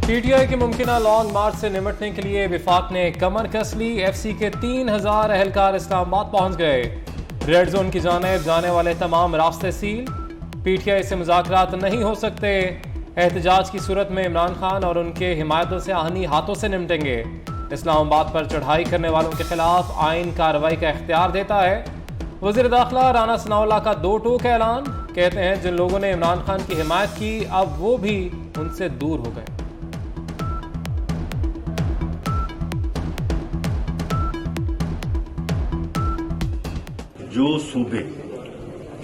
PTI की मुमकिन long मार्च से निपटने के लिए विफाक ने कमर कस ली। एफसी के 3000 एहलकार इस्लामाबाद पहुंच गए। रेड जोन की जानिब जाने वाले तमाम रास्ते सील। पीटीआई से मुज़ाकरात नहीं हो सकते। एहतजाज की सूरत में इमरान खान और उनके हिमायतों से आहनी हाथों से निपटेंगे। इस्लामाबाद पर चढ़ाई करने वालों के खिलाफ आइन कार्रवाई का इख्तियार देता है। वज़ीर दाखिला राना सनाउल्लाह का 2 टूक ऐलान। कहते हैं जिन लोगों ने इमरान खान की हिमायत की अब वो भी उनसे दूर हो गए। जो सूबे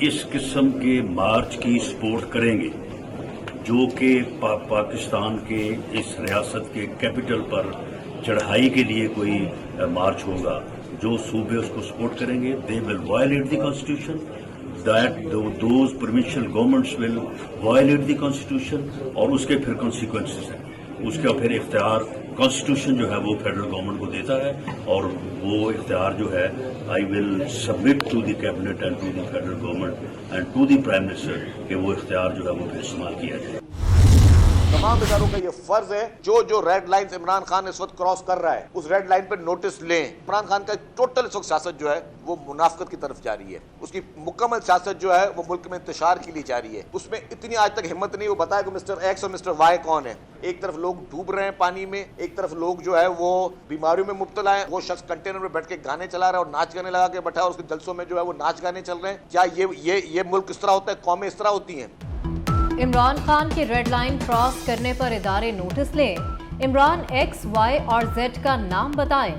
इस किस्म के मार्च की सपोर्ट करेंगे, जो कि पाकिस्तान के इस रियासत के कैपिटल पर चढ़ाई के लिए कोई मार्च होगा, जो सूबे उसको सपोर्ट करेंगे, they will violate the constitution, that those provincial governments will violate the constitution और उसके फिर कॉन्सिक्वेंसेस हैं। उसका फिर इख्तियार कॉन्स्टिट्यूशन जो है वो फेडरल गवर्नमेंट को देता है और वो इख्तियार जो है I will submit to the cabinet and to the federal government and to the prime minister कि वो इख्तियार जो है वो फिर इस्तेमाल किया जाए। तमाम इदारों का ये फर्ज है जो रेड लाइन इमरान खान इस वक्त क्रॉस कर रहा है उस रेड लाइन पर नोटिस लें। इमरान खान का टोटल इस वक्त सियासत जो है वो मुनाफिकत की तरफ जा रही है। उसकी मुकम्मल सियासत जो है वो मुल्क में इंतशार के लिए जा रही है। उसमें इतनी आज तक हिम्मत नहीं वो बताया कि मिस्टर एक्स और मिस्टर वाई कौन है। एक तरफ लोग डूब रहे हैं पानी में, एक तरफ लोग जो है वो बीमारियों में मुब्तला है। वो शख्स कंटेनर में बैठ के गाने चला रहा है और नाच गाने लगा के बैठा है और उसके जलसों में जो है वो नाच गाने चल रहे हैं। क्या ये मुल्क इस तरह होता है? कौमें इस तरह होती हैं? इमरान खान की रेड लाइन क्रॉस करने पर इदारे नोटिस लें। इमरान एक्स, वाई और जेड का नाम बताएं।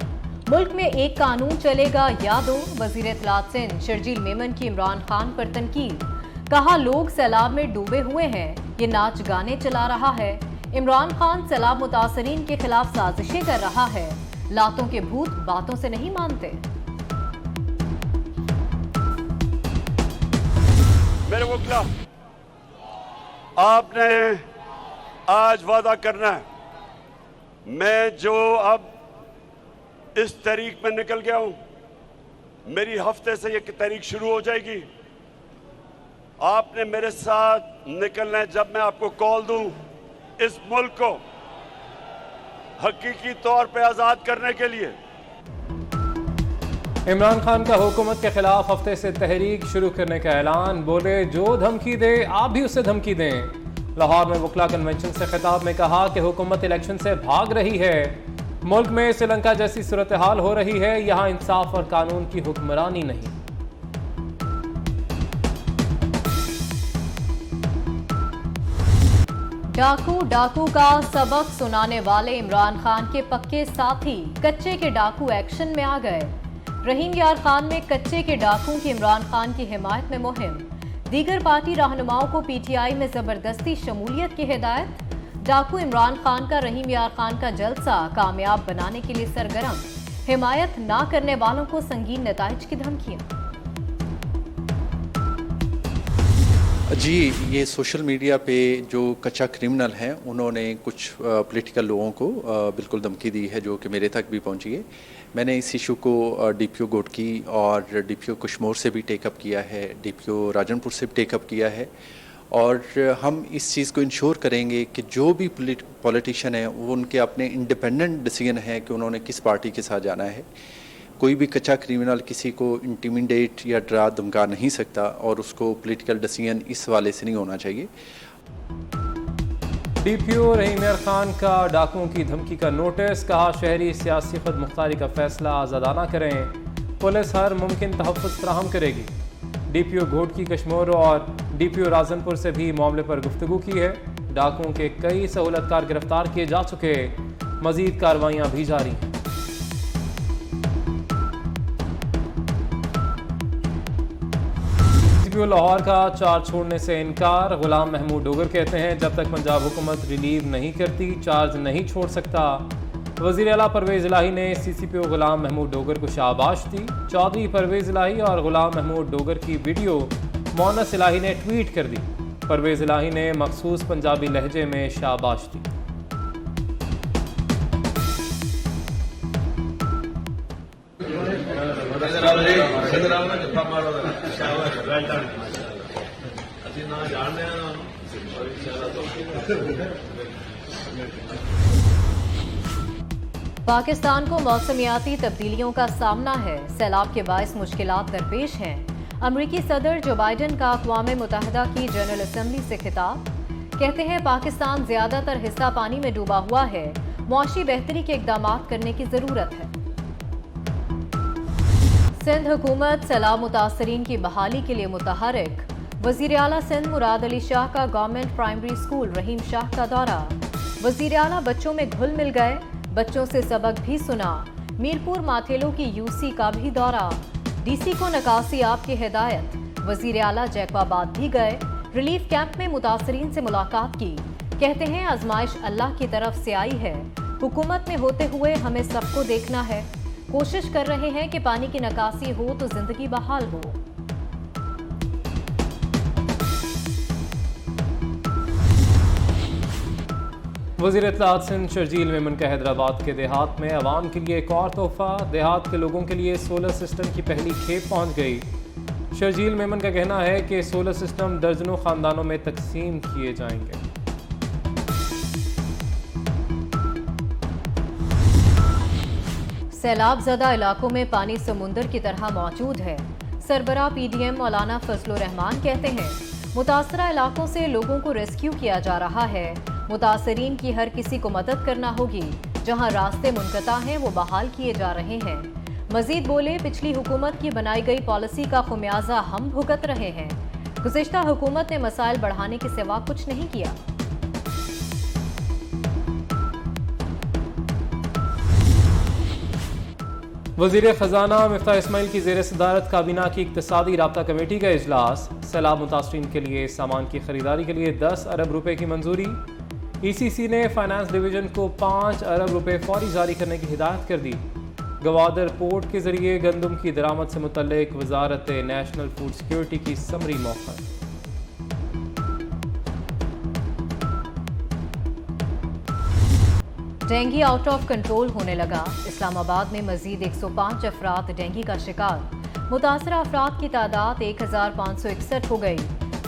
मुल्क में एक कानून चलेगा या दो। वजीर इत्तलात सिंध शर्जील मेमन की इमरान खान पर तनकीद। कहा लोग सैलाब में डूबे हुए हैं, ये नाच गाने चला रहा है। इमरान खान सैलाब मुतासरीन के खिलाफ साजिशें कर रहा है। लातों के भूत बातों से नहीं मानते। मेरे वकील, आपने आज वादा करना है, मैं जो अब इस तहरीक में निकल गया हूं, मेरी हफ्ते से ये तहरीक शुरू हो जाएगी। आपने मेरे साथ निकलना है जब मैं आपको कॉल दूं इस मुल्क को हकीकी तौर पे आजाद करने के लिए। इमरान खान का हुकूमत के खिलाफ हफ्ते से तहरीक शुरू करने का ऐलान। बोले जो धमकी दे आप भी उसे धमकी दें। लाहौर में वकला कन्वेंशन से खिताब में कहा कि हुकूमत इलेक्शन से भाग रही है। मुल्क में श्रीलंका जैसी सूरत हाल हो रही है, यहाँ इंसाफ और कानून की हुक्मरानी नहीं। डाकू का सबक सुनाने वाले इमरान खान के पक्के साथी कच्चे के डाकू एक्शन में आ गए। रहीम यार खान में कच्चे के डाकू की इमरान खान की हिमायत में मुहिम। दीगर पार्टी रहनुमाओं को पीटीआई में जबरदस्ती शमूलियत की हिदायत। डाकू इमरान खान का रहीम यार खान का जलसा कामयाब बनाने के लिए सरगर्म। हिमायत ना करने वालों को संगीन नताइज की धमकियां। जी, ये सोशल मीडिया पे जो कच्चा क्रिमिनल हैं उन्होंने कुछ पॉलिटिकल लोगों को बिल्कुल धमकी दी है जो कि मेरे तक भी पहुंची है। मैंने इस इशू को डीपीओ गोडकी और डीपीओ कश्मीर से भी टेकअप किया है, डीपीओ राजनपुर से भी टेकअप किया है और हम इस चीज़ को इंश्योर करेंगे कि जो भी पॉलिटिशियन है वो उनके अपने इंडिपेंडेंट डिसीजन है कि उन्होंने किस पार्टी के साथ जाना है। कोई भी कच्चा क्रिमिनल किसी को इंटिमिडेट या डरा धमका नहीं सकता और उसको पॉलिटिकल डिसीजन इस वाले से नहीं होना चाहिए। डीपीओ रहीम यार खान का डाकुओं की धमकी का नोटिस। कहा शहरी सियासी खुद मुख्तारी का फैसला आज़ादाना करें, पुलिस हर मुमकिन तहफ़्फ़ुज़ फराहम करेगी। डीपीओ घोटकी कश्मीर और डीपीओ राजनपुर से भी मामले पर गुफ्तगू की है। डाकुओं के कई सहूलतकार गिरफ्तार किए जा चुके, मज़ीद कार्रवाइयाँ भी जारी हैं। लाहौर का चार्ज छोड़ने से इनकार। गुलाम महमूद डोगर कहते हैं जब तक पंजाब हुकूमत रिलीव नहीं करती चार्ज नहीं छोड़ सकता। वज़ीर आला परवेज़ इलाही ने सीसीपीओ गुलाम महमूद डोगर को शाबाश दी। चौधरी परवेज़ इलाही और गुलाम महमूद डोगर की वीडियो मोनस इलाही ने ट्वीट कर दी। परवेज़ इलाही ने मखसूस पंजाबी लहजे में शाबाश दी। पाकिस्तान को मौसमियाती तब्दीलियों का सामना है, सैलाब के बायस मुश्किलात दरपेश हैं। अमरीकी सदर जो बाइडन का अक़वाम मुत्तहिदा की जनरल असम्बली से खिताब, कहते हैं पाकिस्तान ज्यादातर हिस्सा पानी में डूबा हुआ है, मुआशी बेहतरी के इक़दाम करने की जरूरत है। सिंध हुकूमत सैलाब मुतासरीन की बहाली के लिए मुतहरिक, वज़ीर आला सिंध मुराद अली शाह का गवर्नमेंट प्राइमरी स्कूल रहीम शाह का दौरा, वज़ीर आला बच्चों में घुल मिल गए, बच्चों से सबक भी सुना। मीरपुर माथेलो की यूसी का भी दौरा, डीसी को नकासी आप की हिदायत, वज़ीर आला जैकबाबाद भी गए, रिलीफ कैंप में मुतासरीन से मुलाकात की, कहते हैं आजमाइश अल्लाह की तरफ से आई है, हुकूमत में होते हुए हमें सबको देखना है, कोशिश कर रहे हैं कि पानी की नकासी हो तो जिंदगी बहाल हो। वज़ीर इत्तलात सिंध शर्जील मेमन का हैदराबाद के देहात में अवाम के लिए एक और तोहफा, देहात के लोगों के लिए सोलर सिस्टम की पहली खेप पहुंच गई। शर्जील मेमन का कहना है कि सोलर सिस्टम दर्जनों खानदानों में तकसीम किए जाएंगे। सैलाब ज़दा इलाकों में पानी समुंदर की तरह मौजूद है। सरबराह पीडीएम मौलाना फजलुर रहमान कहते हैं मुतासरा इलाकों से लोगों को रेस्क्यू किया जा रहा है, मुतासरीन की हर किसी को मदद करना होगी, जहां रास्ते मुनक़ता हैं वो बहाल किए जा रहे हैं। मजीद बोले, पिछली हुकूमत की बनाई गई पॉलिसी का खुमियाजा हम भुगत रहे हैं, गुज़िश्ता हुकूमत ने मसाइल बढ़ाने के सिवा कुछ नहीं किया। वज़ीर ख़जाना मिफ्ताह इस्माइल की ज़ेर सदारत काबीना की इक़्तिसादी राब्ता कमेटी का इजलास, सैलाब मुतासरीन के लिए सामान की खरीदारी के लिए 10 अरब रुपए की मंजूरी। ECC ने फाइनेंस डिवीज़न को 5 अरब रुपए फौरी जारी करने की हिदायत कर दी। गवादर पोर्ट के जरिए गंदम की दरामद से मुतल्लिक वजारत नेशनल फूड सिक्योरिटी की समरी मौक़िफ़। डेंगू आउट ऑफ कंट्रोल होने लगा, इस्लामाबाद में मजीद 105 अफराद डेंगू का शिकार, मुतासरा अफराद की तादाद 1561 हो गई।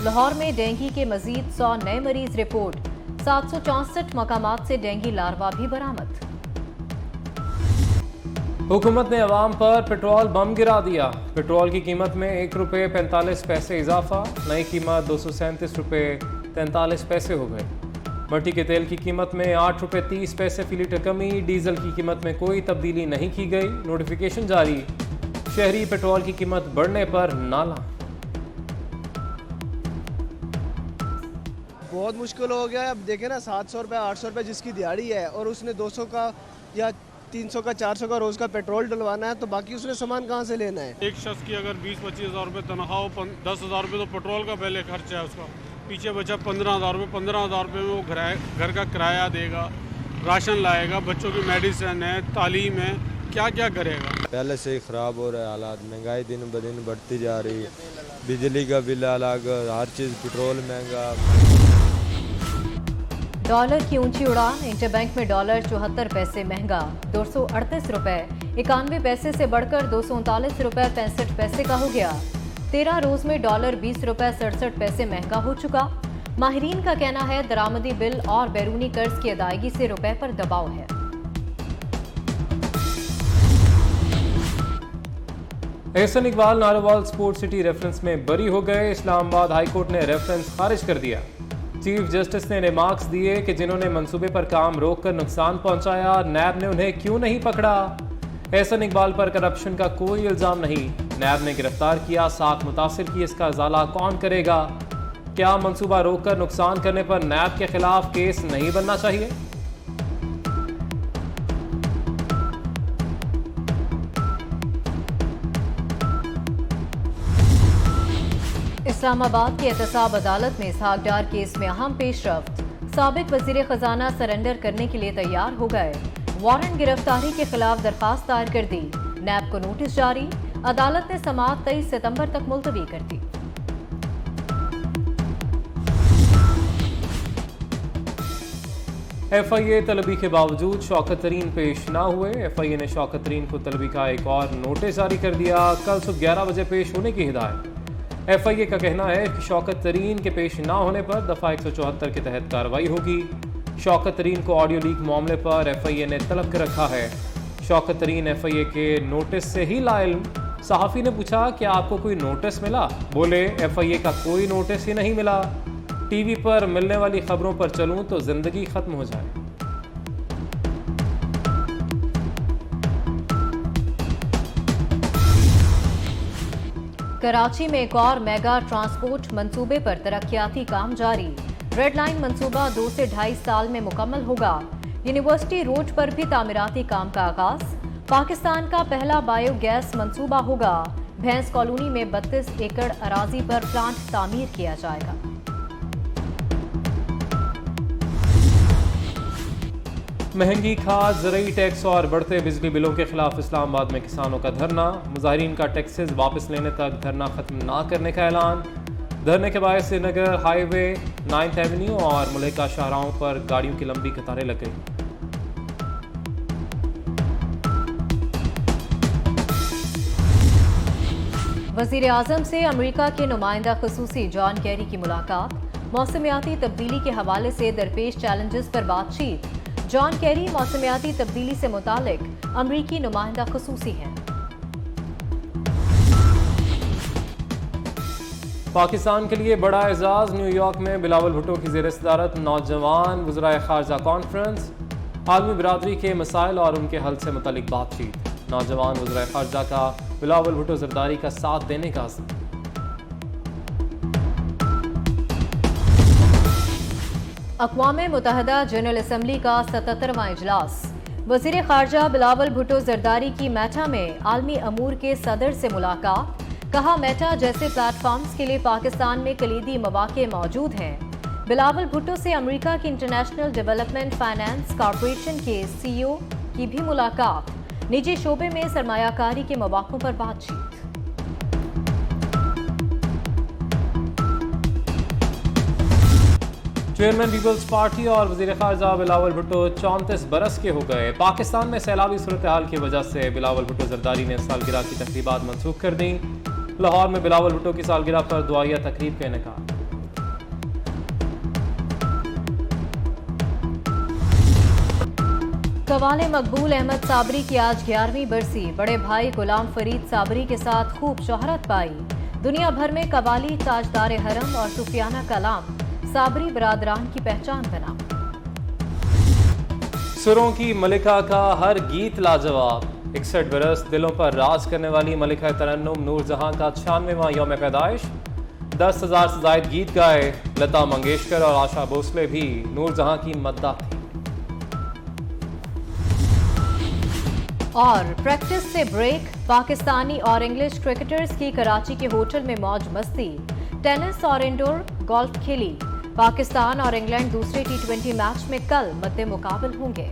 लाहौर में डेंगू के मजीद 100 नए मरीज रिपोर्ट, 764 मकामात से डेंगू लार्वा भी बरामद। हुकूमत ने अवाम पर पेट्रोल बम गिरा दिया, पेट्रोल की कीमत में 1 रुपये 45 पैसे इजाफा, नई कीमत 237 रुपये 43 पैसे हो गई। मट्टी के तेल की कीमत में 8 रुपये 30 पैसे फी लीटर कमी, डीजल की कीमत में कोई तब्दीली नहीं की गई। नोटिफिकेशन जारी, शहरी पेट्रोल की कीमत बढ़ने पर नाला। बहुत मुश्किल हो गया है। अब देखें ना, 700 रुपये 800 रुपये जिसकी दिहाड़ी है और उसने 200 का या 300 का 400 का रोज़ का पेट्रोल डलवाना है, तो बाकी उसने सामान कहाँ से लेना है। एक शख्स की अगर 20-25 हज़ार रुपये तनख्वाह हो, 10,000 रुपये तो पेट्रोल का पहले खर्च है उसका, पीछे बचा 15,000 रुपये। 15,000 रुपये में वो घर का किराया देगा, राशन लाएगा, बच्चों की मेडिसिन है, तालीम है, क्या क्या करेगा। पहले से ही ख़राब हो रहा है हालात, महंगाई दिन ब दिन बढ़ती जा रही है, बिजली का बिल अलग, हर चीज़, पेट्रोल महंगा। डॉलर की ऊंची उड़ान, इंटरबैंक में डॉलर 74 पैसे महंगा, 238 रुपये 91 पैसे से बढ़कर 239 रुपये 65 पैसे का हो गया। 13 रोज में डॉलर 20 रुपये 67 पैसे महंगा हो चुका। माहिरीन का कहना है दरामदी बिल और बैरूनी कर्ज की अदायगी से रुपए पर दबाव है। Ahsan Iqbal Narowal sports city reference में बरी हो गए, इस्लामाबाद हाईकोर्ट ने रेफरेंस खारिज कर दिया। चीफ जस्टिस ने रिमार्क्स दिए कि जिन्होंने मंसूबे पर काम रोककर नुकसान पहुंचाया, नैब ने उन्हें क्यों नहीं पकड़ा। एहसन इकबाल पर करप्शन का कोई इल्जाम नहीं, नैब ने गिरफ्तार किया, 7 मुतासिर की, इसका इजाला कौन करेगा। क्या मंसूबा रोककर नुकसान करने पर नैब के खिलाफ केस नहीं बनना चाहिए। इस्लामाबाद की एहतसाब अदालत में इसहाक डार केस में अहम पेशरफ्त, साबिक वजीर खजाना सरेंडर करने के लिए तैयार हो गए। वारंट गिरफ्तारी के खिलाफ दरखास्त दायर कर दी, नैब को नोटिस जारी, अदालत ने समाअत 23 सितंबर तक मुलतवी कर दी। FIA तलबी के बावजूद शौकत तरीन पेश ना हुए, FIA ने शौकत तरीन को तलबी का एक और नोटिस जारी कर दिया, कल सुबह 11 बजे पेश होने की हिदायत। FIA का कहना है कि शौकत तरीन के पेश ना होने पर दफ़ा 174 के तहत कार्रवाई होगी। शौकत तरीन को ऑडियो लीक मामले पर FIA ने तलब कर रखा है। शौकत तरीन FIA के नोटिस से ही लाइल्म। सहाफ़ी ने पूछा कि आपको कोई नोटिस मिला? बोले FIA का कोई नोटिस ही नहीं मिला। टीवी पर मिलने वाली खबरों पर चलूं तो जिंदगी खत्म हो जाए। कराची में एक और मेगा ट्रांसपोर्ट मंसूबे पर तरक्याती काम जारी। रेड लाइन मंसूबा 2 से 2.5 साल में मुकम्मल होगा। यूनिवर्सिटी रोड पर भी तामीराती काम का आगाज। पाकिस्तान का पहला बायोगैस मंसूबा होगा। भैंस कॉलोनी में 32 एकड़ अराजी पर प्लांट तामीर किया जाएगा। महंगी खाद, ज़रूरी टैक्स और बढ़ते बिजली बिलों के खिलाफ इस्लामाबाद में किसानों का धरना। मुजाहिरीन का टैक्सेस वापस लेने तक धरना खत्म ना करने का ऐलान। धरने के बाद श्रीनगर हाईवे, 9th एवेन्यू और मुल्का शाहराहों पर गाड़ियों की लंबी कतारें लग गई। वज़ीर आज़म से अमेरिका के नुमाइंदा ख़ुसूसी जॉन कैरी की मुलाकात। मौसमियाती तब्दीली के हवाले से दरपेश चैलेंजेस पर बातचीत। जॉन कैरी मौसमियाती तब्दीली से मुतालिक अमरीकी नुमाइंदा ख़ुसूसी हैं। पाकिस्तान के लिए बड़ा एजाज। न्यूयॉर्क में बिलावल भुट्टो की ज़ेर सदारत नौजवान वज़राए ख़ारजा कॉन्फ्रेंस। आलमी बिरादरी के मसाइल और उनके हल से मुतालिक बातचीत। नौजवान वज़राए ख़ारजा का बिलावल भुट्टो ज़रदारी का साथ देने का अज़्म। अक़वाम मुत्तहिदा जनरल असम्बली का 77वां इजलास। वज़ीर ख़ारजा बिलावल भुट्टो ज़रदारी की मेटा में आलमी अमूर के सदर से मुलाकात। कहा, मेटा जैसे प्लेटफॉर्म्स के लिए पाकिस्तान में कलीदी मौक़े मौजूद हैं। बिलावल भुट्टो से अमेरिका की इंटरनेशनल डेवलपमेंट फाइनेंस कॉरपोरेशन के CEO की भी मुलाकात। निजी शोबे में सरमायाकारी के मौक़ों पर बातचीत। चेयरमैन पीपल्स पार्टी और वज़ीर ख़ारजा बिलावल भुट्टो 34 बरस के हो गए। पाकिस्तान में सैलाबी सूरत हाल की वजह से बिलावल भुट्टो ज़रदारी ने सालगिरह की तकरीबात मनसूख कर दी। लाहौर में बिलावल भुट्टो की सालगिरह पर दुआया तकरीब का इनेकाद। कवाले मकबूल अहमद साबरी की आज 11वीं बरसी। बड़े भाई गुलाम फरीद साबरी के साथ खूब शोहरत पाई। दुनिया भर में कवाली, ताजदार हरम और सूफियाना कलाम साबरी बरादरान की पहचान बना। सुरों की मलिका का हर गीत लाजवाब। 61 बरस दिलों पर राज करने वाली मलिका तरन्नुम नूरजहां का 96वां यौम पैदाइश। 10,000 से जायद गीत गाए। लता मंगेशकर और आशा भोसले भी नूरजहां की मद्दाह थी। और प्रैक्टिस से ब्रेक। पाकिस्तानी और इंग्लिश क्रिकेटर्स की कराची के होटल में मौज मस्ती। टेनिस और इंडोर गोल्फ खेली। पाकिस्तान और इंग्लैंड दूसरे T20 मैच में कल मद्दे मुकाबल होंगे।